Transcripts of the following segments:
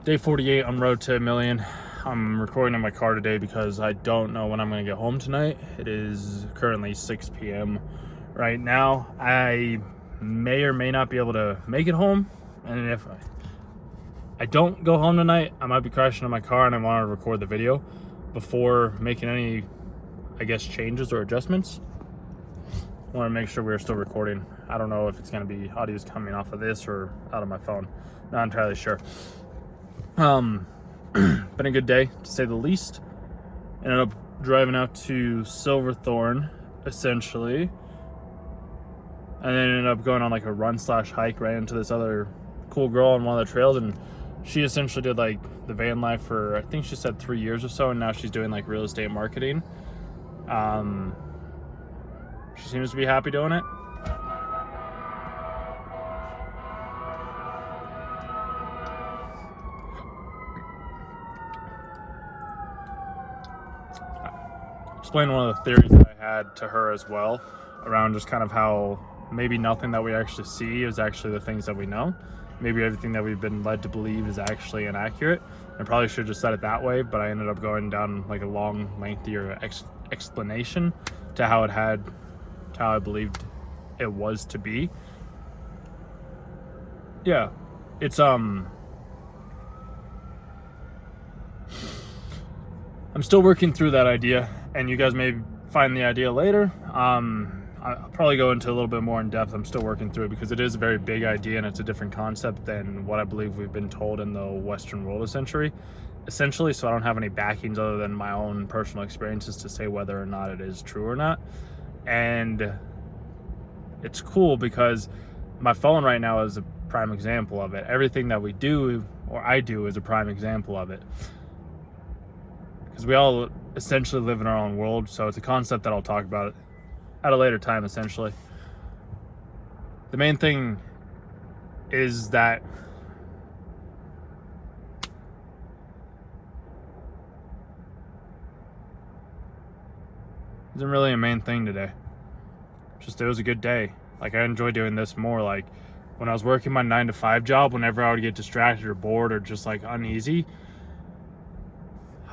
Day 48 on road to a million. I'm recording in my car today because I don't know when I'm going to get home tonight. It is currently 6 p.m. right now. I may or may not be able to make it home. And if I don't go home tonight, I might be crashing in my car, and I want to record the video before making any, changes or adjustments. I want to make sure we're still recording. I don't know if it's going to be audio's coming off of this or out of my phone. Not entirely sure. Been a good day, to say the least. Ended up driving out to Silverthorne, essentially, and then ended up going on like a run/hike right into this other cool girl on one of the trails, and she essentially did like the van life for, I think she said 3 years or so, and now she's doing like real estate marketing. She seems to be happy doing it. Explain one of the theories that I had to her as well, around just kind of how maybe nothing that we actually see is actually the things that we know. Maybe everything that we've been led to believe is actually inaccurate. I probably should have just said it that way, but I ended up going down like a long, lengthier explanation to how I believed it was to be. Yeah, it's I'm still working through that idea, and you guys may find the idea later. I'll probably go into a little bit more in depth. I'm still working through it because it is a very big idea, and it's a different concept than what I believe we've been told in the Western world, essentially. So I don't have any backings other than my own personal experiences to say whether or not it is true or not. And it's cool because my phone right now is a prime example of it. Everything that we do, or I do, is a prime example of it. Because we all essentially live in our own world, so it's a concept that I'll talk about at a later time, essentially. The main thing is that isn't really a main thing today. Just it was a good day. Like, I enjoy doing this more. Like, when I was working my 9-to-5 job, whenever I would get distracted or bored or just like uneasy,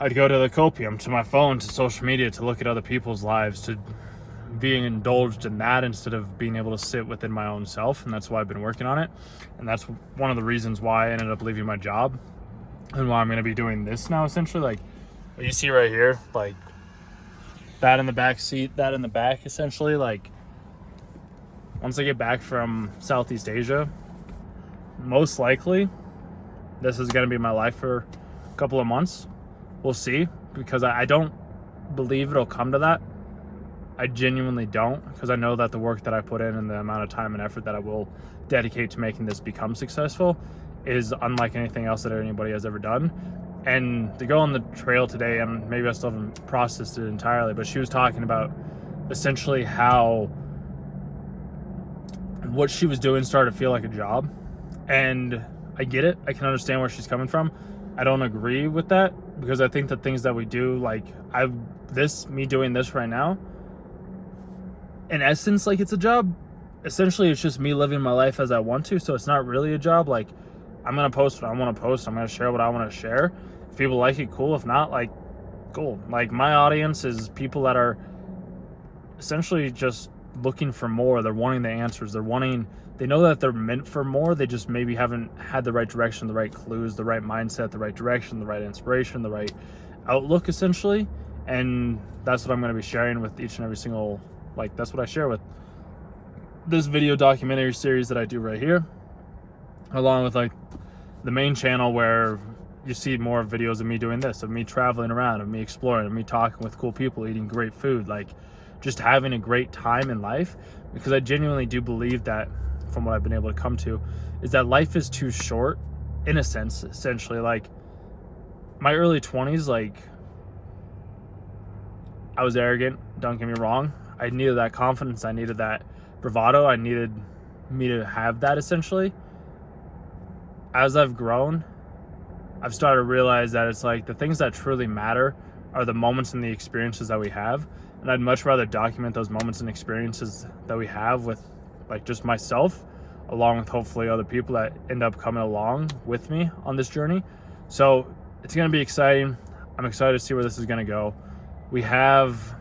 I'd go to the copium, to my phone, to social media, to look at other people's lives, to being indulged in that instead of being able to sit within my own self. And that's why I've been working on it. And that's one of the reasons why I ended up leaving my job and why I'm going to be doing this now, essentially. Like what you see right here, like that in the back seat, that in the back, essentially. Like, once I get back from Southeast Asia, most likely this is going to be my life for a couple of months. We'll see, because I don't believe it'll come to that. I genuinely don't, because I know that the work that I put in and the amount of time and effort that I will dedicate to making this become successful is unlike anything else that anybody has ever done. And to go on the trail today, and maybe I still haven't processed it entirely, but she was talking about essentially how what she was doing started to feel like a job. And I get it. I can understand where she's coming from. I don't agree with that, because I think the things that we do, like me doing this right now, in essence, like, it's a job. Essentially, it's just me living my life as I want to, so it's not really a job. Like, I'm going to post what I want to post. I'm going to share what I want to share. If people like it, cool. If not, like, cool. Like, my audience is people that are essentially just looking for more. They're wanting the answers. They know that they're meant for more. They just maybe haven't had the right direction, the right clues, the right mindset, the right direction, the right inspiration, the right outlook, essentially. And that's what I'm going to be sharing with each and every single, that's what I share with this video documentary series that I do right here, along with the main channel where you see more videos of me doing this, of me traveling around, of me exploring, of me talking with cool people, eating great food, just having a great time in life. Because I genuinely do believe that, from what I've been able to come to, is that life is too short, in a sense, essentially. Like, my early 20s, I was arrogant, don't get me wrong. I needed that confidence, I needed that bravado, I needed me to have that, essentially. As I've grown, I've started to realize that it's the things that truly matter are the moments and the experiences that we have. And I'd much rather document those moments and experiences that we have with just myself, along with hopefully other people that end up coming along with me on this journey, So it's going to be exciting. I'm excited to see where this is going to go. We have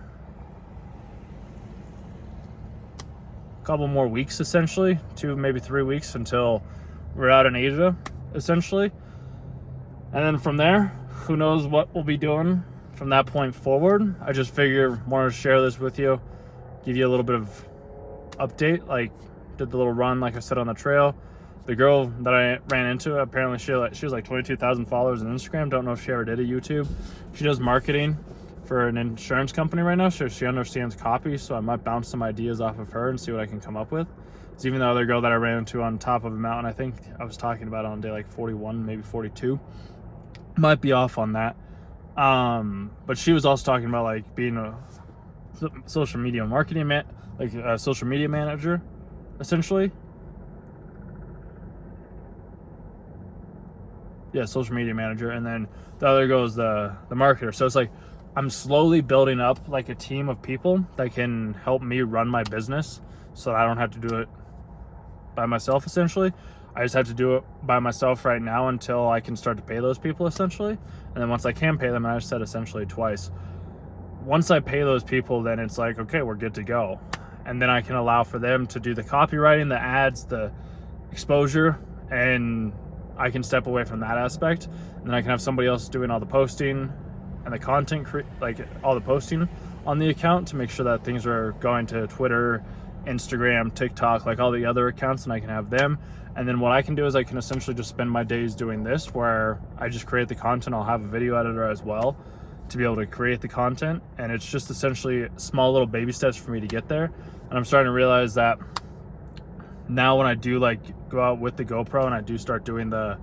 a couple more weeks, essentially, 2, maybe 3 weeks until we're out in Asia, essentially. And then from there, who knows what we'll be doing from that point forward. I just figure wanted to share this with you, give you a little bit of update. Like, did the little run, like I said, on the trail. The girl that I ran into, apparently she was like 22,000 followers on Instagram. Don't know if she ever did a YouTube. She does marketing for an insurance company right now, so she understands copy, so I might bounce some ideas off of her and see what I can come up with. Because even the other girl that I ran into on top of a mountain, I think I was talking about on day like 41, maybe 42, might be off on that. But she was also talking about like being a social media marketing like a social media manager, essentially. Yeah, social media manager. And then the other goes the marketer. So it's like I'm slowly building up like a team of people that can help me run my business so that I don't have to do it by myself, essentially. I just have to do it by myself right now until I can start to pay those people, essentially. And then once I can pay them, and I just said essentially twice, once I pay those people, then it's like, okay, we're good to go. And then I can allow for them to do the copywriting, the ads, the exposure, and I can step away from that aspect. And then I can have somebody else doing all the posting and the content, like all the posting on the account to make sure that things are going to Twitter, Instagram, TikTok, like all the other accounts, and I can have them. And then what I can do is I can essentially just spend my days doing this, where I just create the content. I'll have a video editor as well to be able to create the content. And it's just essentially small little baby steps for me to get there. And I'm starting to realize that now when I do like go out with the GoPro and I do start doing the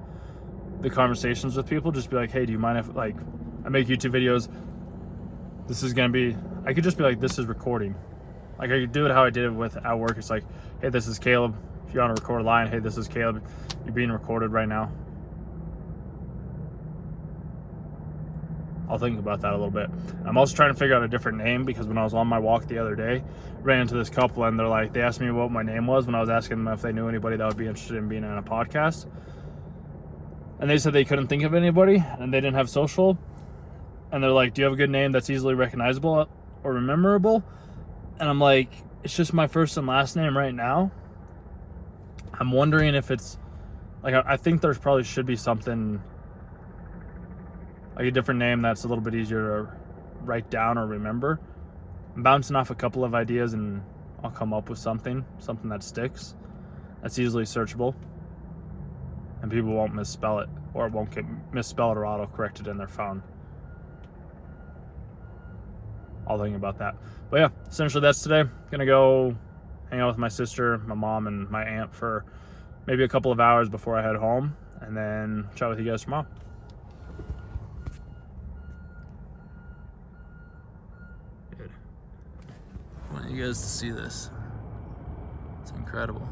conversations with people, just be like, hey, do you mind if like I make YouTube videos? This is gonna be, I could just be like, this is recording. Like I could do it how I did it with at work. It's like, hey, this is Caleb. If you want to record a line, hey, this is Caleb. You're being recorded right now. I'll think about that a little bit. I'm also trying to figure out a different name, because when I was on my walk the other day, ran into this couple and they asked me what my name was when I was asking them if they knew anybody that would be interested in being on a podcast. And they said they couldn't think of anybody and they didn't have social. And they're like, do you have a good name that's easily recognizable or rememberable? And I'm like, it's just my first and last name right now. I'm wondering if it's like, I think there's probably should be something like a different name that's a little bit easier to write down or remember. I'm bouncing off a couple of ideas and I'll come up with something that sticks, that's easily searchable, and people won't misspell it, or it won't get misspelled or auto-corrected in their phone. I'll think about that. But yeah, essentially that's today. Gonna go hang out with my sister, my mom, and my aunt for maybe a couple of hours before I head home, and then chat with you guys tomorrow. Good. I want you guys to see this. It's incredible.